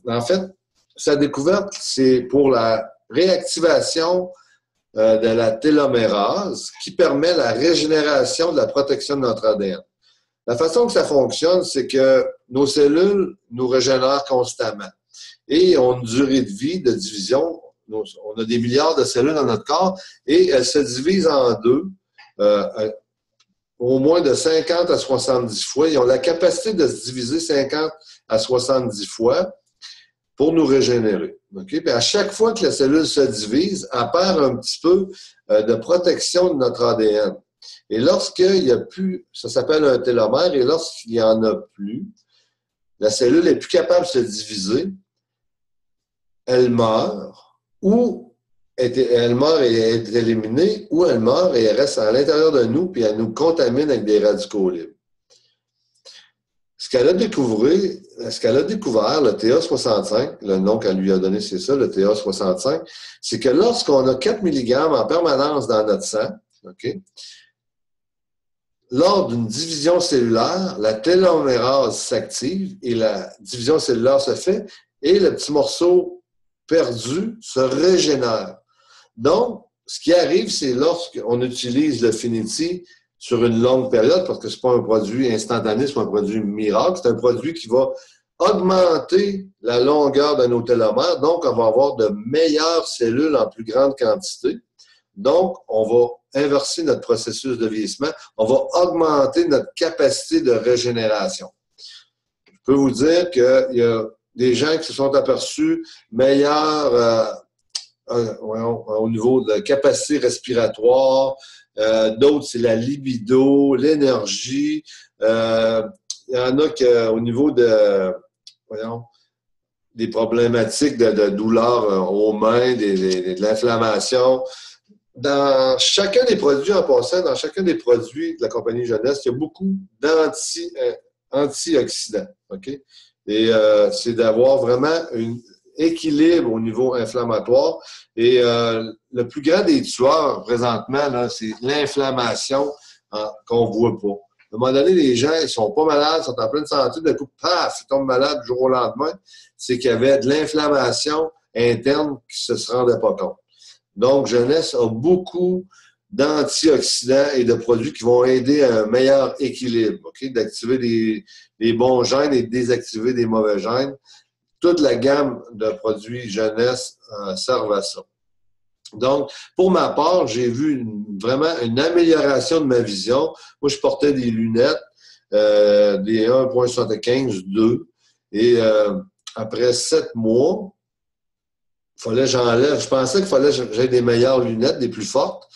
en fait, sa découverte, c'est pour la réactivation de la télomérase qui permet la régénération de la protection de notre ADN. La façon que ça fonctionne, c'est que nos cellules nous régénèrent constamment et ont une durée de vie de division on a des milliards de cellules dans notre corps et elles se divisent en deux, au moins de 50 à 70 fois. Ils ont la capacité de se diviser 50 à 70 fois pour nous régénérer. Okay? Puis à chaque fois que la cellule se divise, elle perd un petit peu de protection de notre ADN. Et lorsqu'il n'y a plus, ça s'appelle un télomère, et lorsqu'il n'y en a plus, la cellule n'est plus capable de se diviser, elle meurt, ou elle meurt et est éliminée, ou elle meurt et elle reste à l'intérieur de nous, puis elle nous contamine avec des radicaux libres. Ce qu'elle a découvert, le TA65, le nom qu'elle lui a donné, c'est ça, le TA65, c'est que lorsqu'on a 4 mg en permanence dans notre sang, OK, lors d'une division cellulaire, la télomérase s'active et la division cellulaire se fait et le petit morceau perdu se régénère. Donc, ce qui arrive, c'est lorsqu'on utilise le Finity sur une longue période, parce que ce n'est pas un produit instantané, ce n'est pas un produit miracle, c'est un produit qui va augmenter la longueur de nos télomères, donc on va avoir de meilleures cellules en plus grande quantité. Donc, on va inverser notre processus de vieillissement, on va augmenter notre capacité de régénération. Je peux vous dire qu'il y a des gens qui se sont aperçus meilleurs au niveau de la capacité respiratoire, d'autres, c'est la libido, l'énergie. Il y en a qui, au niveau des problématiques de douleur aux mains, de l'inflammation. Dans chacun des produits, en passant, dans chacun des produits de la compagnie Jeunesse, il y a beaucoup d'antioxydants. Okay? Et c'est d'avoir vraiment un équilibre au niveau inflammatoire. Et le plus grand des tueurs, présentement, là, c'est l'inflammation qu'on ne voit pas. À un moment donné, les gens, ils sont pas malades, ils sont en pleine santé, d'un coup, paf, ils tombent malades du jour au lendemain. C'est qu'il y avait de l'inflammation interne qui ne se rendait pas compte. Donc, Jeunesse a beaucoup d'antioxydants et de produits qui vont aider à un meilleur équilibre, okay? D'activer les bons gènes et de désactiver des mauvais gènes. Toute la gamme de produits Jeunesse servent à ça. Donc, pour ma part, j'ai vu vraiment une amélioration de ma vision. Moi, je portais des lunettes, des 1,75, 2, et après 7 mois, fallait que j'enlève. Je pensais qu'il fallait que j'aie des meilleures lunettes, des plus fortes,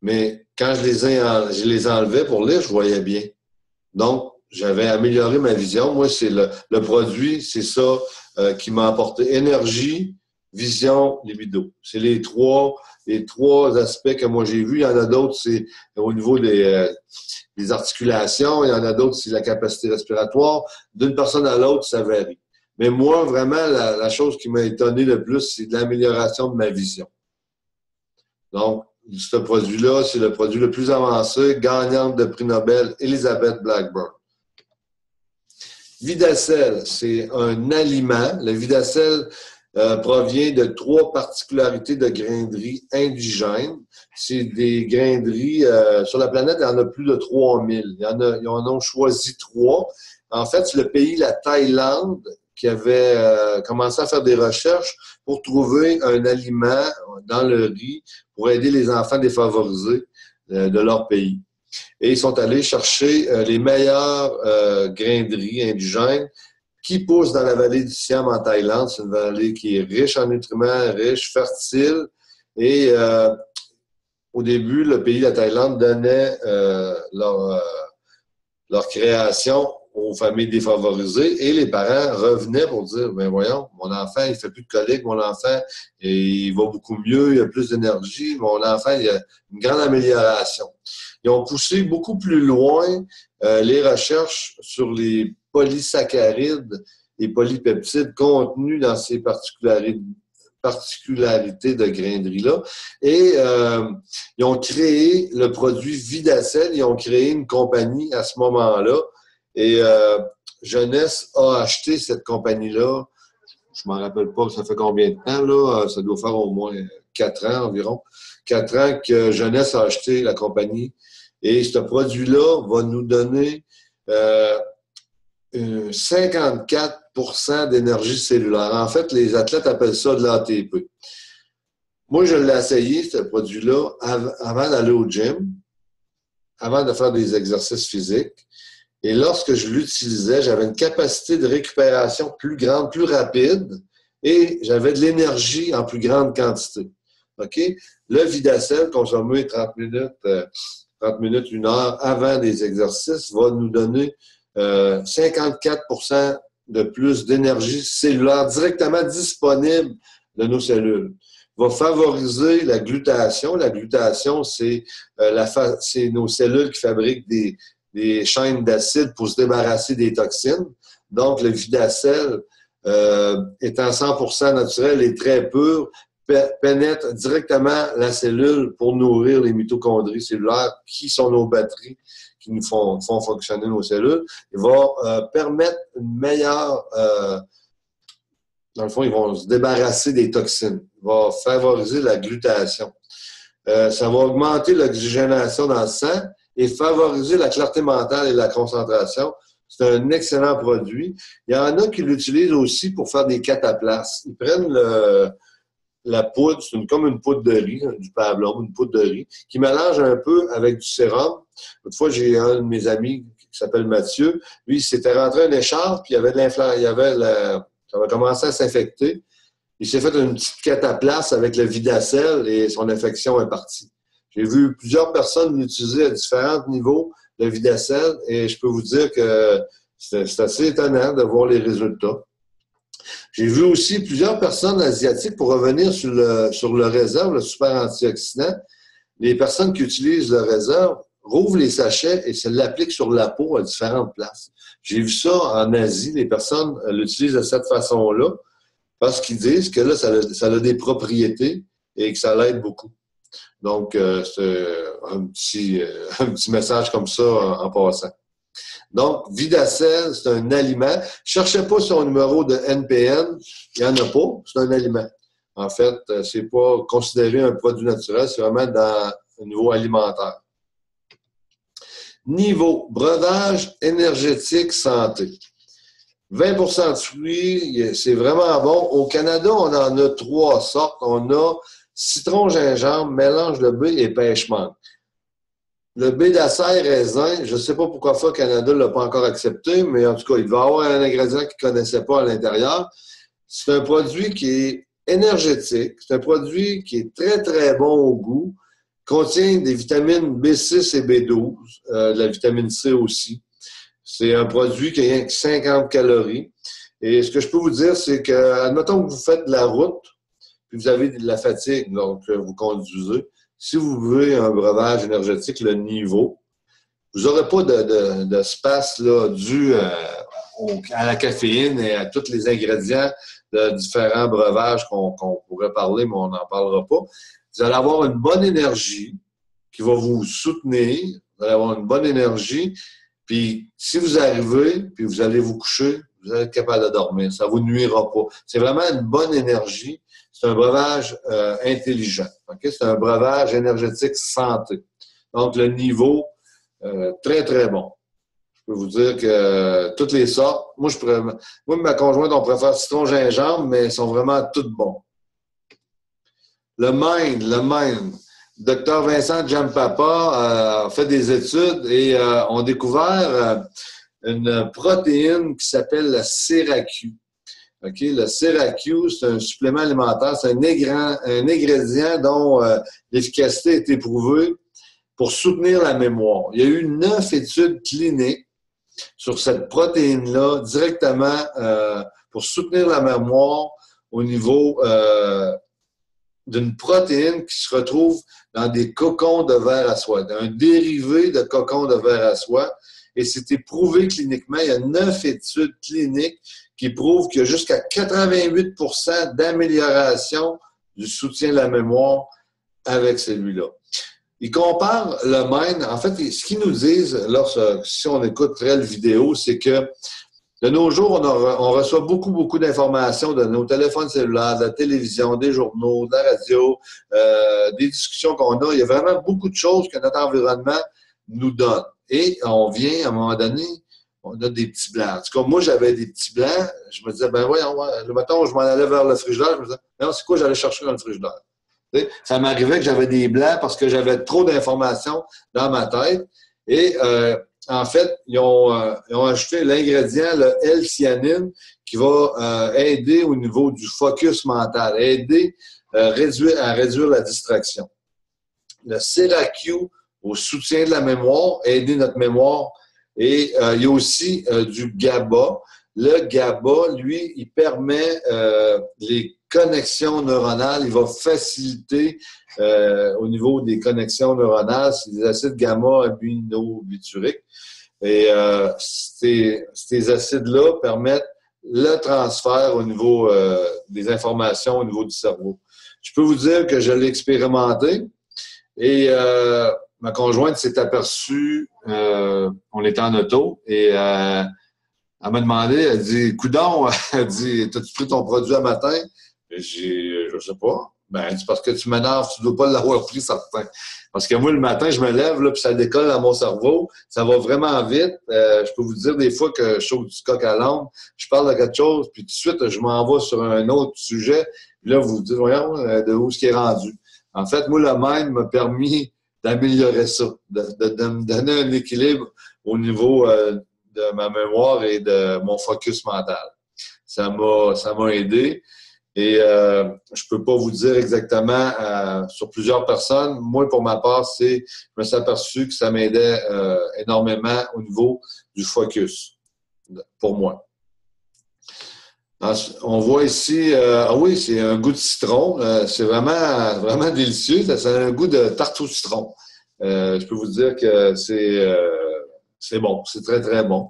mais quand je les enlevais pour lire, je voyais bien. Donc, j'avais amélioré ma vision. Moi, c'est le produit, c'est ça qui m'a apporté énergie, vision, libido. C'est les trois aspects que moi j'ai vus. Il y en a d'autres, c'est au niveau des articulations. Il y en a d'autres, c'est la capacité respiratoire. D'une personne à l'autre, ça varie. Mais moi, vraiment, la chose qui m'a étonné le plus, c'est de l'amélioration de ma vision. Donc, ce produit-là, c'est le produit le plus avancé, gagnante de prix Nobel, Elizabeth Blackburn. Vidacel, c'est un aliment. Le Vidacel provient de 3 particularités de graineries indigènes. C'est des graineries, sur la planète, il y en a plus de 3000. Ils en ont choisi 3. En fait, c'est le pays, la Thaïlande, qui avait commencé à faire des recherches pour trouver un aliment dans le riz pour aider les enfants défavorisés de leur pays. Et ils sont allés chercher les meilleures graineries indigènes qui poussent dans la vallée du Siam en Thaïlande. C'est une vallée qui est riche en nutriments, riche, fertile. Et au début, le pays, la Thaïlande, donnait leur création aux familles défavorisées et les parents revenaient pour dire, ben voyons, mon enfant, il fait plus de coliques, mon enfant, il va beaucoup mieux, il a plus d'énergie, mon enfant, il a une grande amélioration. Ils ont poussé beaucoup plus loin les recherches sur les polysaccharides et polypeptides contenus dans ces particularités de grainerie-là. Et ils ont créé le produit Vidacel, ils ont créé une compagnie à ce moment-là. Et Jeunesse a acheté cette compagnie-là. Je ne m'en rappelle pas, ça fait combien de temps, là? Ça doit faire au moins 4 ans environ. 4 ans que Jeunesse a acheté la compagnie. Et ce produit-là va nous donner 54% d'énergie cellulaire. En fait, les athlètes appellent ça de l'ATP. Moi, je l'ai essayé, ce produit-là, avant d'aller au gym, avant de faire des exercices physiques. Et lorsque je l'utilisais, j'avais une capacité de récupération plus grande, plus rapide, et j'avais de l'énergie en plus grande quantité. OK? Le Vidacel, consommé 30 minutes, 1 heure avant des exercices, va nous donner 54% de plus d'énergie cellulaire directement disponible de nos cellules. Va favoriser la glutation. La glutation, c'est nos cellules qui fabriquent des chaînes d'acide pour se débarrasser des toxines. Donc, le Vidacel, étant 100% naturel et très pur, pénètre directement la cellule pour nourrir les mitochondries cellulaires qui sont nos batteries qui nous font fonctionner nos cellules. Il va permettre une meilleure... dans le fond, ils vont se débarrasser des toxines. Il va favoriser la glutation. Ça va augmenter l'oxygénation dans le sang et favoriser la clarté mentale et la concentration. C'est un excellent produit. Il y en a qui l'utilisent aussi pour faire des cataplasmes. Ils prennent la poudre, c'est comme une poudre de riz, du pablum, une poudre de riz, qui mélange un peu avec du sérum. Autrefois, j'ai un de mes amis qui s'appelle Mathieu. Lui, il s'était rentré un écharpe, puis il y avait de l'inflammation, ça avait commencé à s'infecter. Il s'est fait une petite cataplasse avec le Vidacel et son infection est partie. J'ai vu plusieurs personnes l'utiliser à différents niveaux, le Vidacel, et je peux vous dire que c'est assez étonnant de voir les résultats. J'ai vu aussi plusieurs personnes asiatiques, pour revenir sur le réserve, le super antioxydant, les personnes qui utilisent le réserve rouvrent les sachets et se l'appliquent sur la peau à différentes places. J'ai vu ça en Asie, les personnes l'utilisent de cette façon-là parce qu'ils disent que là, ça a des propriétés et que ça l'aide beaucoup. Donc, c'est un petit message comme ça en passant. Donc, Vidacel, c'est un aliment. Cherchez pas son numéro de NPN, il n'y en a pas, c'est un aliment. En fait, c'est pas considéré un produit naturel, c'est vraiment dans un niveau alimentaire. Niveau, breuvage énergétique santé. 20% de fruits, c'est vraiment bon. Au Canada, on en a 3 sortes. On a citron, gingembre, mélange de baie et pêche-mangue. Le baie d'acai raisin, je ne sais pas pourquoi le Canada ne l'a pas encore accepté, mais en tout cas, il va y avoir un ingrédient qu'il ne connaissait pas à l'intérieur. C'est un produit qui est énergétique. C'est un produit qui est très, très bon au goût. Contient des vitamines B6 et B12, de la vitamine C aussi. C'est un produit qui a 50 calories. Et ce que je peux vous dire, c'est que, admettons que vous faites de la route, puis vous avez de la fatigue, donc vous conduisez. Si vous buvez un breuvage énergétique, le niveau, vous n'aurez pas de space là, dû à la caféine et à tous les ingrédients de différents breuvages qu'on pourrait parler, mais on n'en parlera pas. Vous allez avoir une bonne énergie qui va vous soutenir. Vous allez avoir une bonne énergie. Puis, si vous arrivez, puis vous allez vous coucher, vous allez être capable de dormir. Ça ne vous nuira pas. C'est vraiment une bonne énergie. C'est un breuvage intelligent. Okay? C'est un breuvage énergétique santé. Donc, le niveau, très, très bon. Je peux vous dire que toutes les sortes, moi, ma conjointe, on préfère citron-gingembre, mais ils sont vraiment toutes bons. Le Mind. Dr Vincent Giampapa a fait des études et ont découvert une protéine qui s'appelle la CERAQ. Okay? Le CERAQ, c'est un supplément alimentaire, c'est un ingrédient dont l'efficacité a été prouvée pour soutenir la mémoire. Il y a eu 9 études cliniques sur cette protéine-là directement pour soutenir la mémoire au niveau d'une protéine qui se retrouve dans des cocons de verre à soie, un dérivé de cocons de verre à soie. Et c'était prouvé cliniquement. Il y a 9 études cliniques qui prouvent qu'il y a jusqu'à 88% d'amélioration du soutien de la mémoire avec celui-là. Ils comparent le Mind. En fait, ce qu'ils nous disent, si on écoute la vidéo, c'est que de nos jours, on reçoit beaucoup d'informations de nos téléphones cellulaires, de la télévision, des journaux, de la radio, des discussions qu'on a. Il y a vraiment beaucoup de choses que notre environnement nous donne. Et on vient, à un moment donné, on a des petits blancs. En tout cas, moi, j'avais des petits blancs. Je me disais, ben voyons, le matin, je m'en allais vers le frigidaire. Je me disais, non, c'est quoi j'allais chercher dans le frigidaire? Tu sais, ça m'arrivait que j'avais des blancs parce que j'avais trop d'informations dans ma tête. Et en fait, ils ont ajouté l'ingrédient, le L-cyanine, qui va aider au niveau du focus mental, aider à réduire la distraction. Le CERAQ au soutien de la mémoire, aider notre mémoire. Et il y a aussi du GABA. Le GABA, lui, il permet les connexions neuronales. Il va faciliter au niveau des connexions neuronales. C'est des acides gamma-aminobutyriques. Et ces acides-là permettent le transfert au niveau des informations au niveau du cerveau. Je peux vous dire que je l'ai expérimenté et ma conjointe s'est aperçue, on était en auto et elle m'a demandé, elle dit, coudonc, elle dit, t'as-tu pris ton produit un matin? J'ai dit, je sais pas. Ben, c'est parce que tu m'énerves, tu dois pas l'avoir pris, certain. Parce que moi, le matin, je me lève, là, puis ça décolle dans mon cerveau. Ça va vraiment vite. Je peux vous dire des fois que je saute du coq à l'âne, je parle de quelque chose, puis tout de suite, je m'en vais sur un autre sujet. Puis là, vous vous dites, voyons, de où est-ce qui est rendu? En fait, moi, le mind m'a permis d'améliorer ça, de me donner un équilibre au niveau de ma mémoire et de mon focus mental. Ça m'a aidé. Et je peux pas vous dire exactement sur plusieurs personnes. Moi, pour ma part, je me suis aperçu que ça m'aidait énormément au niveau du focus, pour moi. On voit ici, ah oui, c'est un goût de citron. C'est vraiment, vraiment délicieux. Ça a un goût de tarte au citron. Je peux vous dire que c'est bon. C'est très, très bon.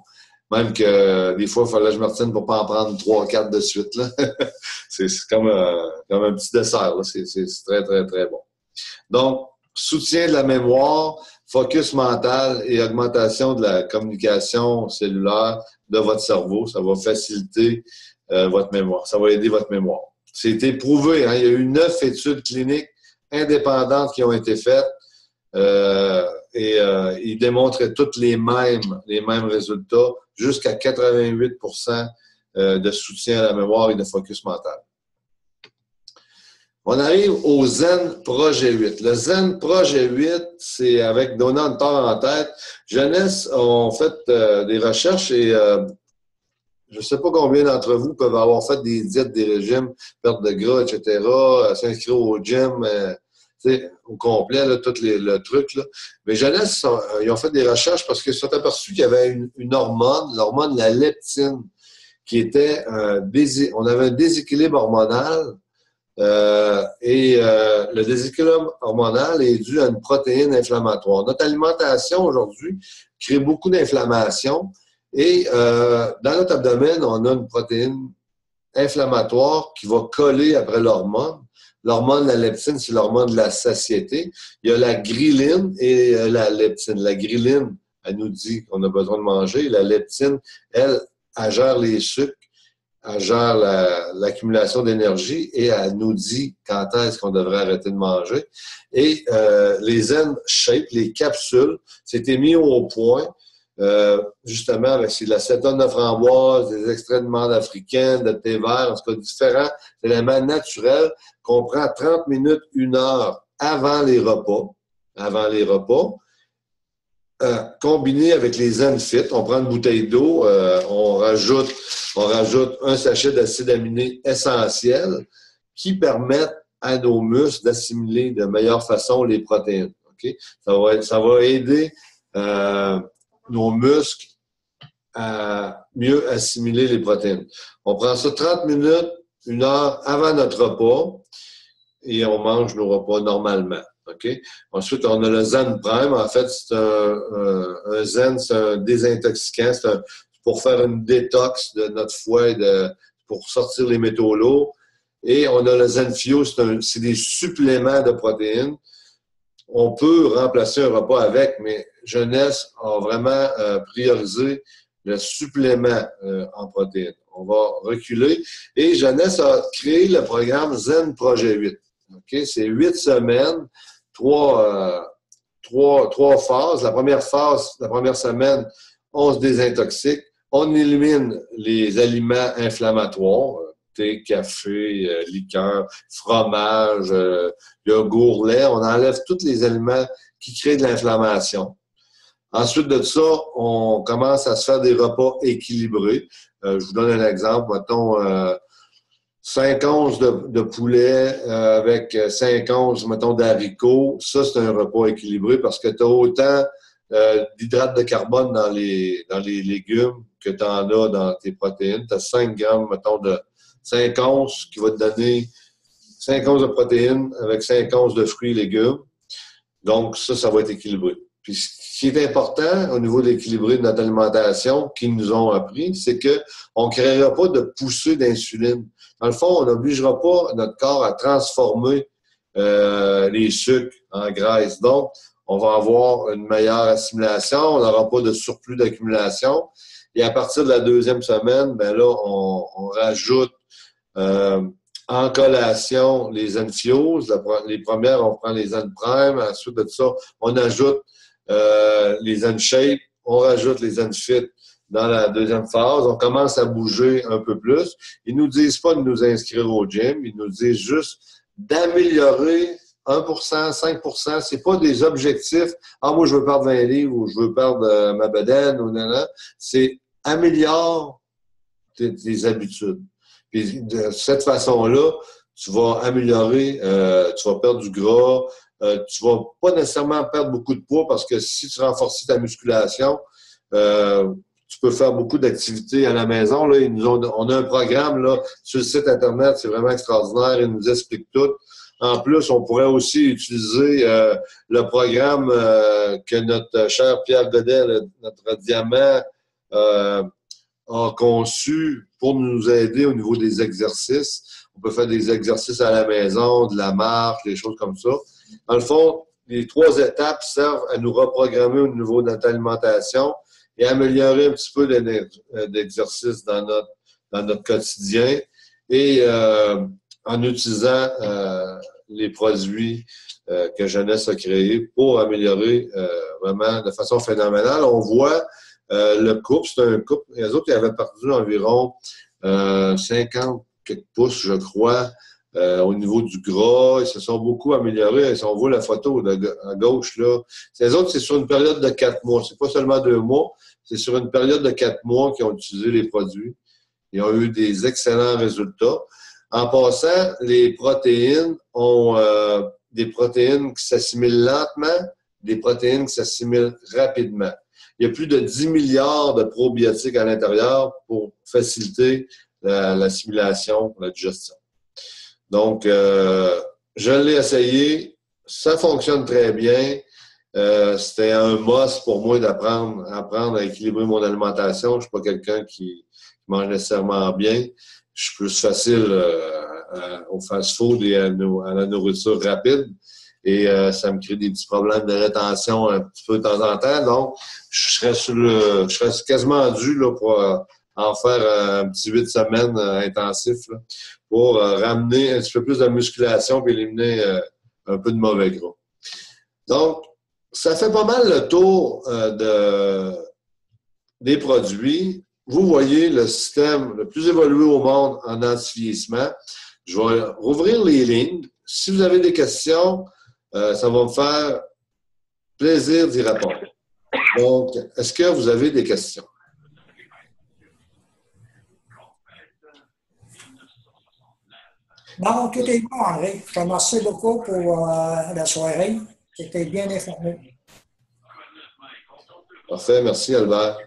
Même que des fois, il fallait que je me retienne pour pas en prendre 3 4 de suite. Là. c'est comme un petit dessert. Là. C'est très, très, très bon. Donc, soutien de la mémoire, focus mental et augmentation de la communication cellulaire de votre cerveau. Ça va faciliter votre mémoire. Ça va aider votre mémoire. C'est prouvé. Hein? Il y a eu 9 études cliniques indépendantes qui ont été faites. Ils démontraient tous les mêmes résultats, jusqu'à 88% de soutien à la mémoire et de focus mental. On arrive au Zen Projet 8. Le Zen Projet 8, c'est avec Donna Hunter en tête. Jeunesse ont fait des recherches et je ne sais pas combien d'entre vous peuvent avoir fait des diètes, des régimes, perte de gras, etc., s'inscrire au gym, au complet, là, tout le truc. Là. Mais Jeunesse, ils ont fait des recherches parce qu'ils se sont aperçus qu'il y avait une hormone, l'hormone, la leptine, qui était on avait un déséquilibre hormonal. Le déséquilibre hormonal est dû à une protéine inflammatoire. Notre alimentation aujourd'hui crée beaucoup d'inflammation et dans notre abdomen, on a une protéine inflammatoire qui va coller après l'hormone. L'hormone, la leptine, c'est l'hormone de la satiété. Il y a la ghréline et la leptine. La ghréline, elle nous dit qu'on a besoin de manger. La leptine, elle gère les sucres, elle gère l'accumulation d'énergie et elle nous dit quand est-ce qu'on devrait arrêter de manger. Et les Zen Shape, les capsules, c'était mis au point justement avec de l'acétone de framboise, des extraits de menthe africaine, de thé vert, en tout cas différents éléments naturels qu'on prend 30 minutes, 1 heure avant les repas. Combiné avec les Zenfit, on prend une bouteille d'eau, on rajoute un sachet d'acides aminés essentiels qui permettent à nos muscles d'assimiler de meilleure façon les protéines. Okay? Ça va aider nos muscles à mieux assimiler les protéines. On prend ça 30 minutes, 1 heure avant notre repas et on mange nos repas normalement. Okay? Ensuite, on a le Zen Prime. En fait, c'est un Zen, c'est un désintoxicant. C'est pour faire une détox de notre foie pour sortir les métaux lourds. Et on a le Zen Fio, c'est des suppléments de protéines. On peut remplacer un repas avec, mais Jeunesse a vraiment priorisé le supplément en protéines. On va reculer. Et Jeunesse a créé le programme Zen Projet 8. Okay? C'est 8 semaines, 3 phases. La première semaine, on se désintoxique. On élimine les aliments inflammatoires, thé, café, liqueur, fromage, yogourt, lait. On enlève tous les aliments qui créent de l'inflammation. Ensuite de ça, on commence à se faire des repas équilibrés. Je vous donne un exemple. Mettons, 5 onces de poulet avec 5 onces, mettons, d'haricots. Ça, c'est un repas équilibré parce que tu as autant d'hydrates de carbone dans les légumes que tu en as dans tes protéines. Tu as 5 grammes, mettons, de 5 onces qui va te donner 5 onces de protéines avec 5 onces de fruits et légumes. Donc, ça va être équilibré. Puis, ce qui est important au niveau de l'équilibré de notre alimentation qu'ils nous ont appris, c'est qu'on ne créera pas de poussée d'insuline. Dans le fond, on n'obligera pas notre corps à transformer les sucres en graisse. Donc, on va avoir une meilleure assimilation, on n'aura pas de surplus d'accumulation. Et à partir de la 2e semaine, ben là, on rajoute en collation les Enfios. Les premières, on prend les Enprime. Ensuite de ça, on ajoute les Enshape. On rajoute les Enfit dans la 2e phase. On commence à bouger un peu plus. Ils nous disent pas de nous inscrire au gym. Ils nous disent juste d'améliorer 1%, 5%. C'est pas des objectifs. Ah, moi, je veux perdre 20 livres ou je veux perdre ma bedaine ou non. C'est améliore tes habitudes. Puis de cette façon-là, tu vas améliorer, tu vas perdre du gras, tu vas pas nécessairement perdre beaucoup de poids parce que si tu renforces ta musculation, tu peux faire beaucoup d'activités à la maison. Là, on a un programme là, sur le site Internet, c'est vraiment extraordinaire, ils nous expliquent tout. En plus, on pourrait aussi utiliser le programme que notre cher Pierre Godet, notre diamant, a conçu pour nous aider au niveau des exercices. On peut faire des exercices à la maison, de la marche, des choses comme ça. Dans le fond, les 3 étapes servent à nous reprogrammer au niveau de notre alimentation et améliorer un petit peu d'exercice dans notre quotidien et en utilisant les produits que Jeunesse a créés pour améliorer vraiment de façon phénoménale. On voit le couple, c'est un couple. Les autres, ils avaient perdu environ 50 quelques pouces, je crois, au niveau du gras. Ils se sont beaucoup améliorés. Si on voit la photo à gauche, là, les autres, c'est sur une période de 4 mois. C'est pas seulement 2 mois, c'est sur une période de 4 mois qu'ils ont utilisé les produits. Ils ont eu des excellents résultats. En passant, les protéines ont des protéines qui s'assimilent lentement, des protéines qui s'assimilent rapidement. Il y a plus de 10 milliards de probiotiques à l'intérieur pour faciliter l'assimilation, la digestion. Donc, je l'ai essayé. Ça fonctionne très bien. C'était un must pour moi d'apprendre à équilibrer mon alimentation. Je ne suis pas quelqu'un qui mange nécessairement bien. Je suis plus facile au fast-food et à la nourriture rapide. Et ça me crée des petits problèmes de rétention un petit peu de temps en temps. Donc, je serais quasiment dû là, pour en faire un petit 8 semaines intensif là, pour ramener un petit peu plus de musculation et éliminer un peu de mauvais gras. Donc, ça fait pas mal le tour des produits. Vous voyez le système le plus évolué au monde en anti-vieillissement. Je vais rouvrir les lignes. Si vous avez des questions, ça va me faire plaisir d'y répondre. Donc, est-ce que vous avez des questions? Non, tout est bon, André. Je te remercie beaucoup pour la soirée. C'était bien informé. Parfait. Merci, Albert.